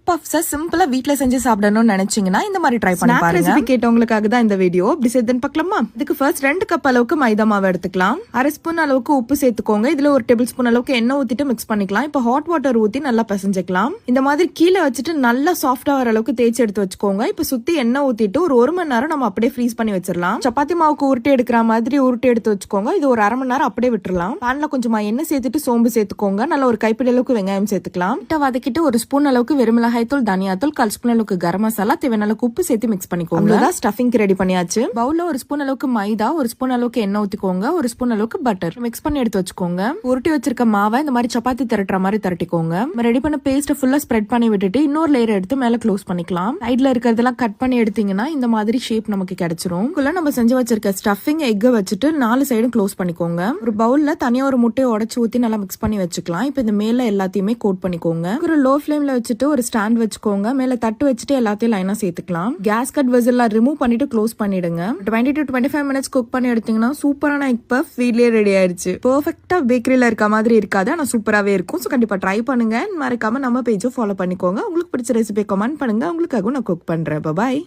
பஃப்ஸை சிம்பிளா வீட்ல செஞ்சு சாப்பிடணும்னு நினைச்சீங்கன்னா இந்த மாதிரி ட்ரை பண்ணி பாருங்க. ரெசிபி கேட்டவங்களுக்காக தான் இந்த வீடியோ. இப்படி செய்து பார்க்கலாமா? இதுக்கு ஃபர்ஸ்ட் 2 கப் அளவுக்கு மைதா மாவு எடுத்துக்கலாம். 1/2 ஸ்பூன் அளவுக்கு உப்பு சேர்த்துக்கோங்க. இதுல 1 டேபிள் ஸ்பூன் அளவுக்கு எண்ணெய் ஊத்திட்டு மிக்ஸ் பண்ணிக்கலாம். இப்போ ஹாட் வாட்டர் ஊத்தி நல்லா பிசைஞ்சுக்கலாம். இந்த மாதிரி கீழே வச்சுட்டு நல்லா சாஃப்டா வர அளவுக்கு தேய்ச்சி எடுத்து வச்சுக்கோங்க. இப்போ சுத்தி எண்ணெய் ஊத்திட்டு ஒரு 1 மணி நேரம் நம்ம அப்படியே ஃப்ரீஸ் பண்ணி வச்சிடலாம். சப்பாத்தி மாவுக்கு உருட்டி எடுக்கிற மாதிரி உருட்டி எடுத்து வச்சுக்கோங்க. இது ஒரு 1/2 மணி நேரம் அப்படியே விட்டுறலாம். பேன்ல கொஞ்சமா எண்ணெய் சேர்த்துட்டு சோம்பு சேர்த்துக்கோங்க. நல்லா ஒரு கைப்பிடி அளவுக்கு வெங்காயம் சேர்த்துக்கலாம். வதக்கிட்டு 1 ஸ்பூன் அளவுக்கு வெறுமிளகாய் தூள், தனியாத்தூள், 1/4 ஸ்பூன் அளவுக்கு கரம் மசாலா, தேவையான அளவுக்கு உப்பு சேர்த்து மிக்ஸ் பண்ணிக்கோங்க. ஸ்டஃபிங்க்கு ரெடி பண்ணியாச்சு. பவுல்ல 1 ஸ்பூன் அளவுக்கு மைதா, 1 ஸ்பூன் அளவுக்கு எண்ணெய் ஊத்திக்கோங்க. 1 ஸ்பூன் அளவுக்கு பட்டர் மிக்ஸ் பண்ணி எடுத்து வச்சுக்கோங்க. உருட்டி வச்சிருக்க மாவை இந்த மாதிரி சப்பாத்தி திரட்டுற மாதிரி திரட்டிக்கோங்க. ரெடி பண்ண பேஸ்ட் ஃபுல்லா ஸ்ப்ரெட் பண்ணி விட்டுட்டு இன்னொரு லேயர் எடுத்து மேல க்ளோஸ் பண்ணிக்கலாம். சைட்ல இருக்கிறதெல்லாம் கட் பண்ணி எடுத்தீங்கன்னா இந்த மாதிரி ஷேப் நமக்கு கிடைச்சிரும். நம்ம செஞ்சு வச்சிருக்க ஸ்டஃபிங் எக் வச்சுட்டு 4 சைடும் க்ளோஸ் பண்ணிக்கோங்க. ஒரு பவுல்ல தனியா ஒரு முட்டையை உடைச்சு ஊத்தி நல்லா மிக்ஸ் பண்ணி வச்சுக்கலாம். இப்போ இந்த மேல எல்லாத்தையுமே கோட் பண்ணிக்கோங்க. ஒரு லோ ஃப்ளேம்ல வச்சுட்டு ஒரு ஸ்டாண்ட் வச்சுக்கோங்க. மேல தட்டு வச்சுட்டு எல்லாத்தையும் லைனா சேர்த்துக்கலாம். கேஸ் கட் வெசல்லாம் ரிமூவ் பண்ணிட்டு க்ளோஸ் பண்ணிடுங்க. 20 to 25 மினிட்ஸ் குக் பண்ணி எடுத்தீங்கன்னா சூப்பரான எக் பஃப் வீட்லயே ரெடி ஆயிருச்சு. பெர்ஃபெக்ட்டா பேக்கரியில இருக்க மாதிரி இருக்காது, ஆனா சூப்பராவே இருக்கும். சோ கண்டிப்பா ட்ரை பண்ணுங்க. மறக்காம நம்ம பேஜை ஃபாலோ பண்ணிக்கோங்க. உங்களுக்கு பிடிச்ச ரெசிபி கமெண்ட் பண்ணுங்க. உங்களுக்காக நான் குக் பண்றேன். பாய்.